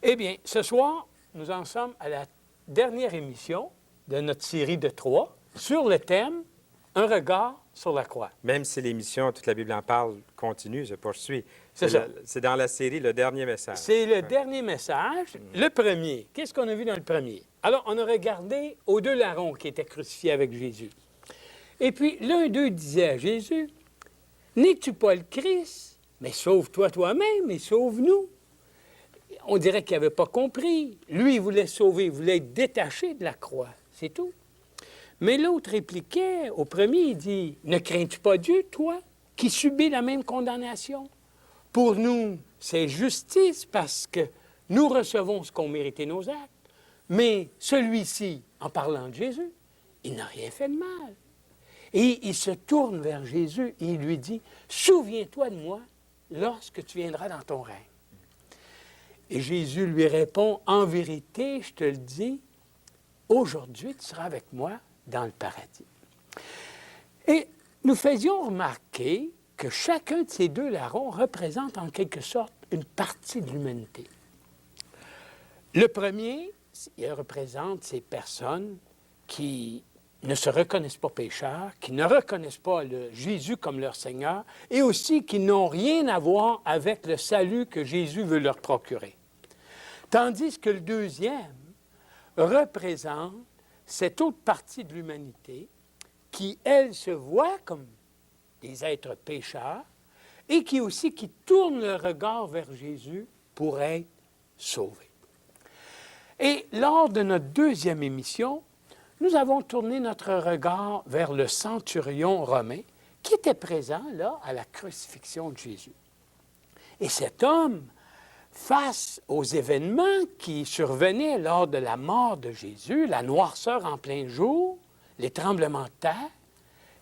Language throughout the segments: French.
Eh bien, ce soir, nous en sommes à la dernière émission de notre série de 3 sur le thème « Un regard sur la croix ». Même si l'émission, toute la Bible en parle, continue, se poursuit. C'est ça. C'est dans la série le dernier message. C'est le dernier message, le premier. Qu'est-ce qu'on a vu dans le premier? Alors, on a regardé aux deux larrons qui étaient crucifiés avec Jésus. Et puis, l'un d'eux disait à Jésus, « N'es-tu pas le Christ? Mais sauve-toi toi-même et sauve-nous. » On dirait qu'il n'avait pas compris. Lui, il voulait sauver, il voulait être détaché de la croix. C'est tout. Mais l'autre répliquait au premier, il dit, « Ne crains-tu pas Dieu, toi, qui subis la même condamnation? Pour nous, c'est justice parce que nous recevons ce qu'ont mérité nos actes. Mais celui-ci, en parlant de Jésus, il n'a rien fait de mal. » Et il se tourne vers Jésus et il lui dit, « Souviens-toi de moi lorsque tu viendras dans ton règne. » Et Jésus lui répond, « En vérité, je te le dis, aujourd'hui, tu seras avec moi dans le paradis. » Et nous faisions remarquer que chacun de ces deux larrons représente en quelque sorte une partie de l'humanité. Le premier, il représente ces personnes qui ne se reconnaissent pas pécheurs, qui ne reconnaissent pas Jésus comme leur Seigneur et aussi qui n'ont rien à voir avec le salut que Jésus veut leur procurer. Tandis que le deuxième représente cette autre partie de l'humanité qui, elle, se voit comme des êtres pécheurs et qui aussi qui tourne le regard vers Jésus pour être sauvés. Et lors de notre deuxième émission, nous avons tourné notre regard vers le centurion romain qui était présent là à la crucifixion de Jésus. Et cet homme, face aux événements qui survenaient lors de la mort de Jésus, la noirceur en plein jour, les tremblements de terre,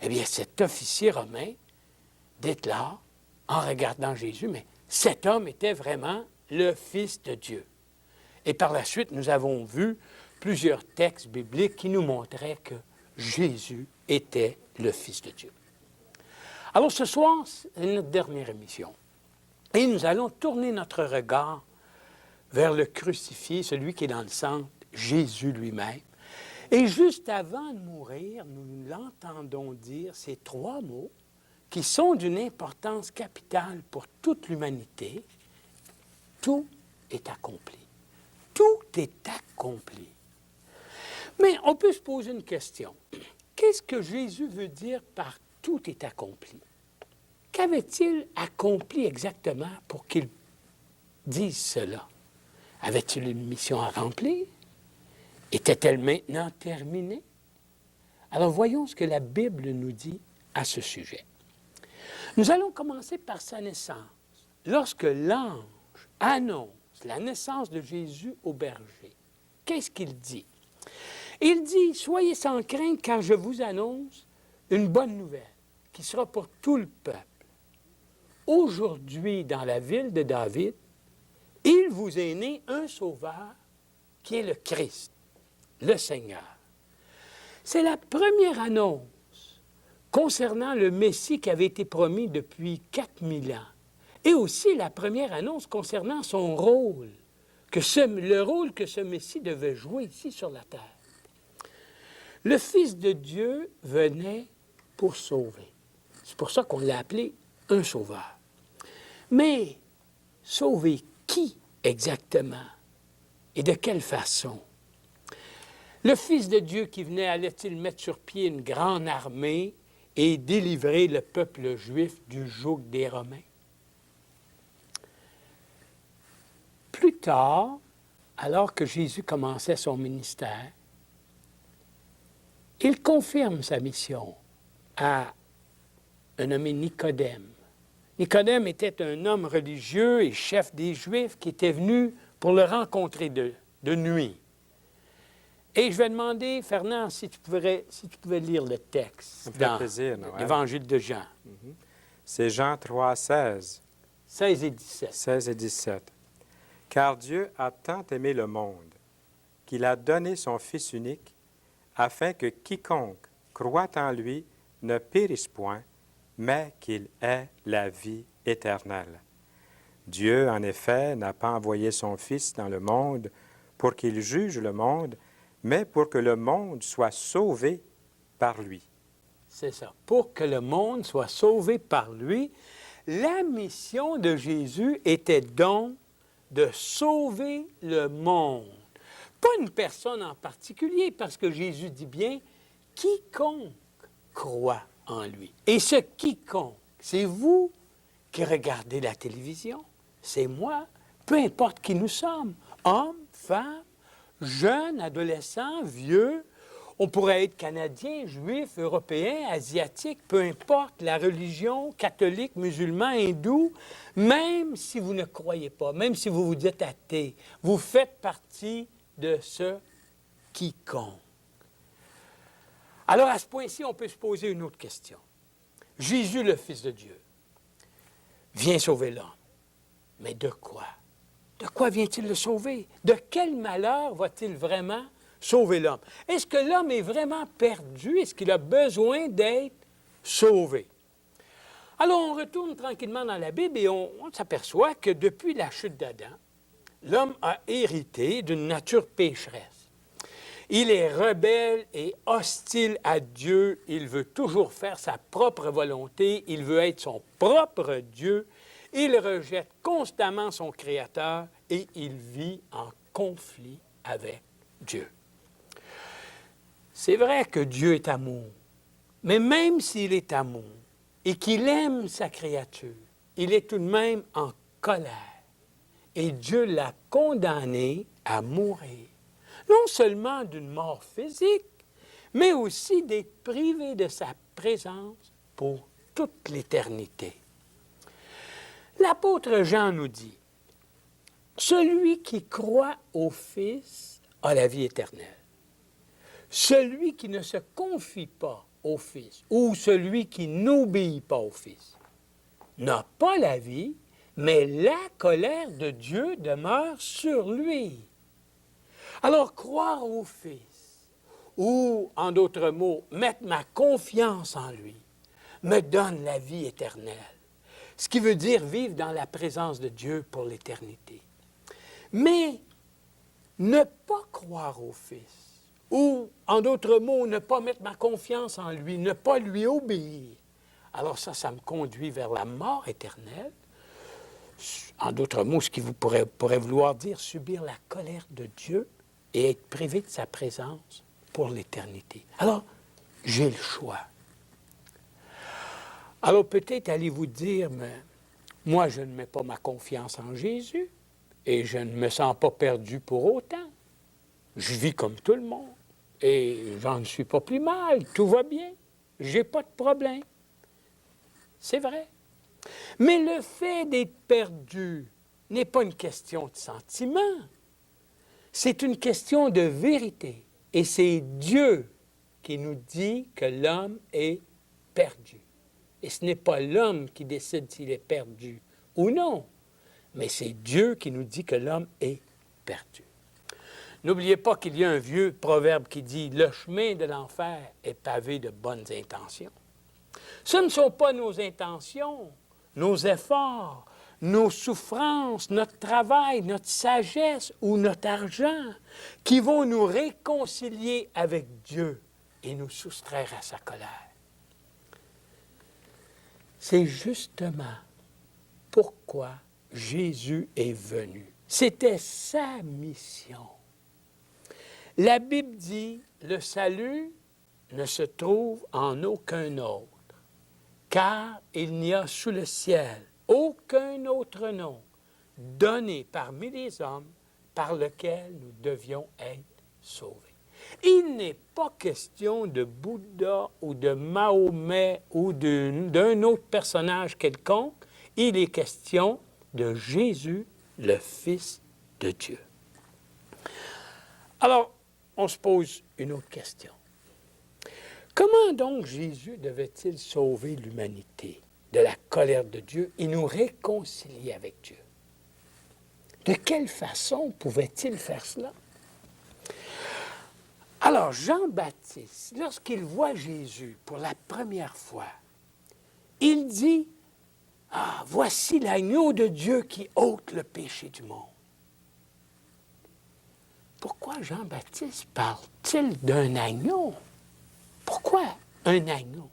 eh bien, cet officier romain déclare, en regardant Jésus, mais cet homme était vraiment le Fils de Dieu. Et par la suite, nous avons vu plusieurs textes bibliques qui nous montraient que Jésus était le Fils de Dieu. Alors ce soir, c'est notre dernière émission. Et nous allons tourner notre regard vers le crucifié, celui qui est dans le centre, Jésus lui-même. Et juste avant de mourir, nous l'entendons dire ces trois mots qui sont d'une importance capitale pour toute l'humanité. Tout est accompli. Tout est accompli. Mais on peut se poser une question. Qu'est-ce que Jésus veut dire par « tout est accompli » ? Qu'avait-il accompli exactement pour qu'il dise cela? Avait-il une mission à remplir? Était-elle maintenant terminée? Alors voyons ce que la Bible nous dit à ce sujet. Nous allons commencer par sa naissance. Lorsque l'ange annonce la naissance de Jésus au berger, qu'est-ce qu'il dit? Il dit, « Soyez sans crainte car je vous annonce une bonne nouvelle qui sera pour tout le peuple. Aujourd'hui, dans la ville de David, il vous est né un sauveur qui est le Christ, le Seigneur. » C'est la première annonce concernant le Messie qui avait été promis depuis 4000 ans. Et aussi la première annonce concernant son rôle, le rôle que ce Messie devait jouer ici sur la terre. Le Fils de Dieu venait pour sauver. C'est pour ça qu'on l'a appelé un sauveur. Mais sauver qui exactement? Et de quelle façon? Le Fils de Dieu qui venait, allait-il mettre sur pied une grande armée et délivrer le peuple juif du joug des Romains? Plus tard, alors que Jésus commençait son ministère, il confirme sa mission à un nommé Nicodème. Nicodème était un homme religieux et chef des Juifs qui était venu pour le rencontrer de nuit. Et je vais demander, Fernand, si tu pouvais lire le texte dans l'Évangile de Jean. C'est Jean 3, 16. 16 et 17. 16 et 17. « Car Dieu a tant aimé le monde qu'il a donné son Fils unique, afin que quiconque croit en lui ne périsse point, mais qu'il ait la vie éternelle. Dieu, en effet, n'a pas envoyé son Fils dans le monde pour qu'il juge le monde, mais pour que le monde soit sauvé par lui. C'est ça. Pour que le monde soit sauvé par lui, la mission de Jésus était donc de sauver le monde. Pas une personne en particulier, parce que Jésus dit bien « quiconque croit en lui ». Et ce quiconque, c'est vous qui regardez la télévision, c'est moi, peu importe qui nous sommes, hommes, femmes, jeunes, adolescents, vieux. On pourrait être Canadien, Juif, Européen, Asiatique, peu importe la religion, catholique, musulman, hindou, même si vous ne croyez pas, même si vous vous dites athée, vous faites partie de ce quiconque. Alors, à ce point-ci, on peut se poser une autre question. Jésus, le Fils de Dieu, vient sauver l'homme. Mais de quoi? De quoi vient-il le sauver? De quel malheur va-t-il vraiment sauver l'homme? Est-ce que l'homme est vraiment perdu? Est-ce qu'il a besoin d'être sauvé? Alors, on retourne tranquillement dans la Bible et on s'aperçoit que depuis la chute d'Adam, l'homme a hérité d'une nature pécheresse. Il est rebelle et hostile à Dieu. Il veut toujours faire sa propre volonté. Il veut être son propre Dieu. Il rejette constamment son Créateur et il vit en conflit avec Dieu. C'est vrai que Dieu est amour, mais même s'il est amour et qu'il aime sa créature, il est tout de même en colère. Et Dieu l'a condamné à mourir, non seulement d'une mort physique, mais aussi d'être privé de sa présence pour toute l'éternité. L'apôtre Jean nous dit, « Celui qui croit au Fils a la vie éternelle. Celui qui ne se confie pas au Fils ou celui qui n'obéit pas au Fils n'a pas la vie, mais la colère de Dieu demeure sur lui. » Alors, croire au Fils, ou, en d'autres mots, mettre ma confiance en lui, me donne la vie éternelle. Ce qui veut dire vivre dans la présence de Dieu pour l'éternité. Mais ne pas croire au Fils, ou, en d'autres mots, ne pas mettre ma confiance en lui, ne pas lui obéir, alors ça me conduit vers la mort éternelle. En d'autres mots, ce qui vous pourrait vouloir dire subir la colère de Dieu et être privé de sa présence pour l'éternité. Alors, j'ai le choix. Alors peut-être allez-vous dire, mais moi je ne mets pas ma confiance en Jésus et je ne me sens pas perdu pour autant. Je vis comme tout le monde et j'en ne suis pas plus mal, tout va bien, j'ai pas de problème. C'est vrai. Mais le fait d'être perdu n'est pas une question de sentiment. C'est une question de vérité. Et c'est Dieu qui nous dit que l'homme est perdu. Et ce n'est pas l'homme qui décide s'il est perdu ou non, mais c'est Dieu qui nous dit que l'homme est perdu. N'oubliez pas qu'il y a un vieux proverbe qui dit « Le chemin de l'enfer est pavé de bonnes intentions ». Ce ne sont pas nos intentions, nos efforts, nos souffrances, notre travail, notre sagesse ou notre argent qui vont nous réconcilier avec Dieu et nous soustraire à sa colère. C'est justement pourquoi Jésus est venu. C'était sa mission. La Bible dit, le salut ne se trouve en aucun autre, car il n'y a sous le ciel aucun autre nom donné parmi les hommes par lequel nous devions être sauvés. Il n'est pas question de Bouddha ou de Mahomet ou d'un autre personnage quelconque. Il est question de Jésus, le Fils de Dieu. Alors, on se pose une autre question. Comment donc Jésus devait-il sauver l'humanité de la colère de Dieu et nous réconcilier avec Dieu? De quelle façon pouvait-il faire cela? Alors, Jean-Baptiste, lorsqu'il voit Jésus pour la première fois, il dit, Ah, voici l'agneau de Dieu qui ôte le péché du monde. Pourquoi Jean-Baptiste parle-t-il d'un agneau? Pourquoi un agneau?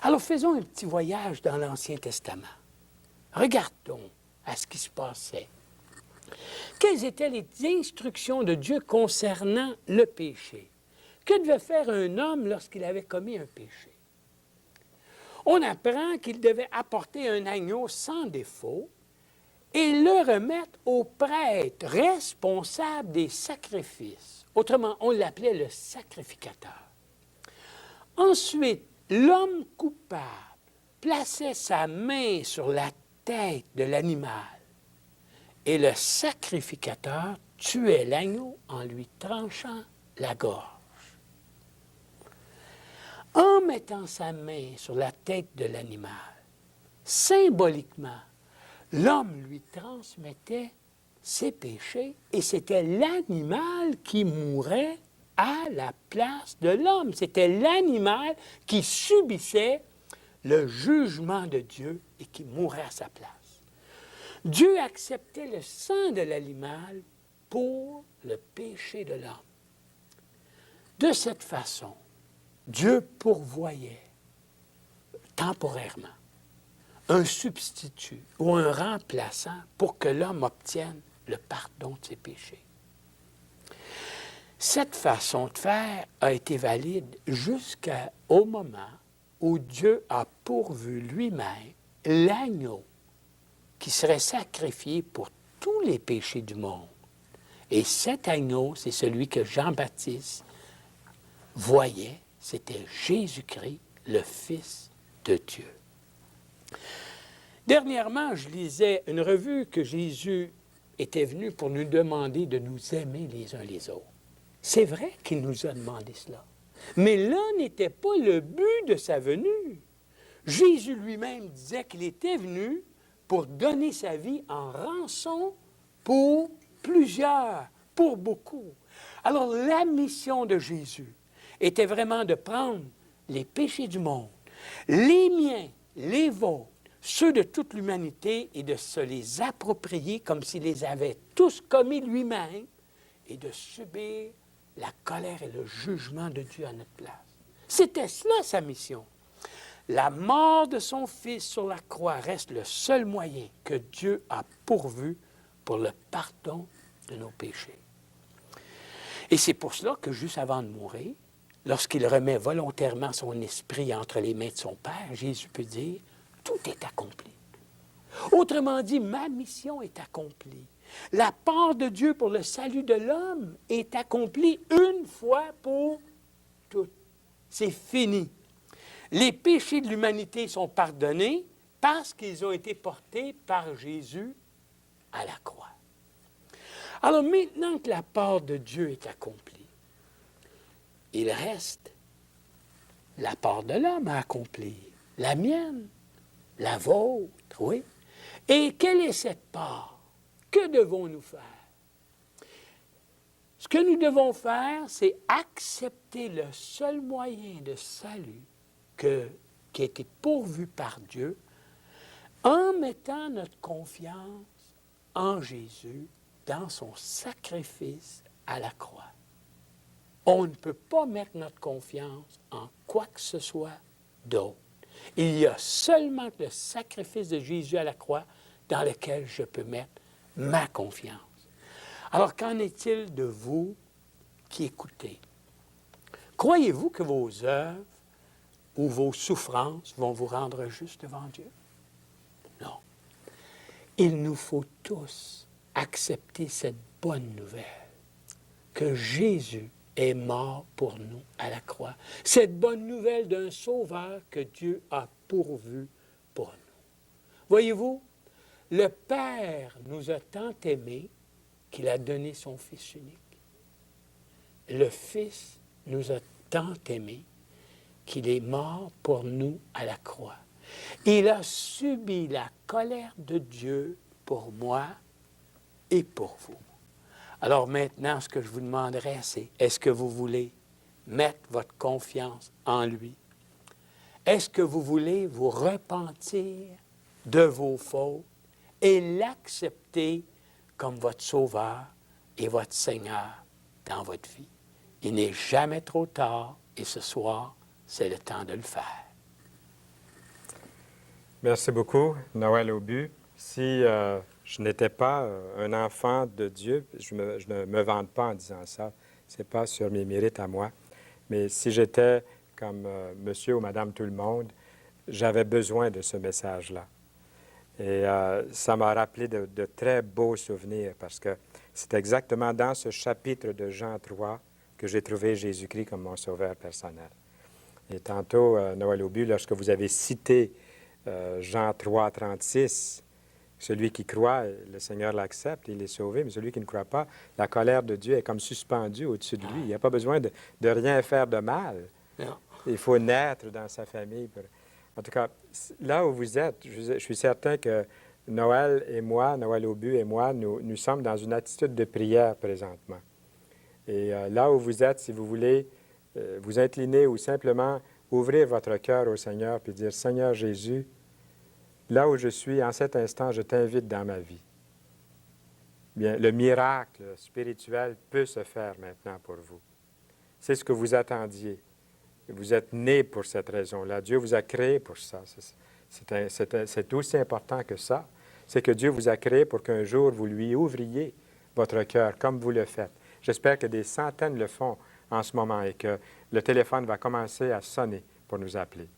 Alors faisons un petit voyage dans l'Ancien Testament. Regardons à ce qui se passait. Quelles étaient les instructions de Dieu concernant le péché? Que devait faire un homme lorsqu'il avait commis un péché? On apprend qu'il devait apporter un agneau sans défaut et le remettre au prêtre responsable des sacrifices. Autrement, on l'appelait le sacrificateur. Ensuite, l'homme coupable plaçait sa main sur la tête de l'animal et le sacrificateur tuait l'agneau en lui tranchant la gorge. En mettant sa main sur la tête de l'animal, symboliquement, l'homme lui transmettait ses péchés et c'était l'animal qui mourait à la place de l'homme. C'était l'animal qui subissait le jugement de Dieu et qui mourait à sa place. Dieu acceptait le sang de l'animal pour le péché de l'homme. De cette façon, Dieu pourvoyait temporairement un substitut ou un remplaçant pour que l'homme obtienne le pardon de ses péchés. Cette façon de faire a été valide jusqu'au moment où Dieu a pourvu lui-même l'agneau qui serait sacrifié pour tous les péchés du monde. Et cet agneau, c'est celui que Jean-Baptiste voyait, c'était Jésus-Christ, le Fils de Dieu. Dernièrement, je lisais une revue que Jésus était venu pour nous demander de nous aimer les uns les autres. C'est vrai qu'il nous a demandé cela. Mais là n'était pas le but de sa venue. Jésus lui-même disait qu'il était venu pour donner sa vie en rançon pour plusieurs, pour beaucoup. Alors la mission de Jésus était vraiment de prendre les péchés du monde, les miens, les vôtres, ceux de toute l'humanité, et de se les approprier comme s'il les avait tous commis lui-même, et de subir la colère et le jugement de Dieu à notre place. C'était cela sa mission. La mort de son Fils sur la croix reste le seul moyen que Dieu a pourvu pour le pardon de nos péchés. Et c'est pour cela que juste avant de mourir, lorsqu'il remet volontairement son esprit entre les mains de son Père, Jésus peut dire « Tout est accompli ». Autrement dit, ma mission est accomplie. La part de Dieu pour le salut de l'homme est accomplie une fois pour toutes. C'est fini. Les péchés de l'humanité sont pardonnés parce qu'ils ont été portés par Jésus à la croix. Alors maintenant que la part de Dieu est accomplie, il reste la part de l'homme à accomplir, la mienne, la vôtre, oui. Et quelle est cette part? Que devons-nous faire? Ce que nous devons faire, c'est accepter le seul moyen de salut qui a été pourvu par Dieu en mettant notre confiance en Jésus dans son sacrifice à la croix. On ne peut pas mettre notre confiance en quoi que ce soit d'autre. Il y a seulement le sacrifice de Jésus à la croix dans lequel je peux mettre ma confiance. Alors, qu'en est-il de vous qui écoutez? Croyez-vous que vos œuvres ou vos souffrances vont vous rendre juste devant Dieu? Non. Il nous faut tous accepter cette bonne nouvelle, que Jésus est mort pour nous à la croix. Cette bonne nouvelle d'un sauveur que Dieu a pourvu pour nous. Voyez-vous, le Père nous a tant aimés qu'il a donné son Fils unique. Le Fils nous a tant aimés qu'il est mort pour nous à la croix. Il a subi la colère de Dieu pour moi et pour vous. Alors maintenant, ce que je vous demanderai, c'est, est-ce que vous voulez mettre votre confiance en lui? Est-ce que vous voulez vous repentir de vos fautes et l'accepter comme votre Sauveur et votre Seigneur dans votre vie? Il n'est jamais trop tard et ce soir, c'est le temps de le faire. Merci beaucoup, Noël Aubu. Si je n'étais pas un enfant de Dieu, je ne me vante pas en disant ça, ce n'est pas sur mes mérites à moi, mais si j'étais comme monsieur ou madame tout le monde, j'avais besoin de ce message-là. Et ça m'a rappelé de très beaux souvenirs parce que c'est exactement dans ce chapitre de Jean 3 que j'ai trouvé Jésus-Christ comme mon sauveur personnel. Et tantôt, Noël Aubu, lorsque vous avez cité Jean 3, 36, celui qui croit, le Seigneur l'accepte, il est sauvé, mais celui qui ne croit pas, la colère de Dieu est comme suspendue au-dessus de lui. Il n'y a pas besoin de rien faire de mal. Non. Il faut naître dans sa famille. En tout cas, là où vous êtes, je suis certain que Noël et moi, Noël Aubu et moi, nous sommes dans une attitude de prière présentement. Et là où vous êtes, si vous voulez vous incliner ou simplement ouvrir votre cœur au Seigneur puis dire, Seigneur Jésus, là où je suis, en cet instant, je t'invite dans ma vie. Bien, le miracle spirituel peut se faire maintenant pour vous. C'est ce que vous attendiez. Vous êtes né pour cette raison-là. Dieu vous a créé pour ça. C'est aussi important que ça. C'est que Dieu vous a créé pour qu'un jour, vous lui ouvriez votre cœur comme vous le faites. J'espère que des centaines le font en ce moment et que le téléphone va commencer à sonner pour nous appeler.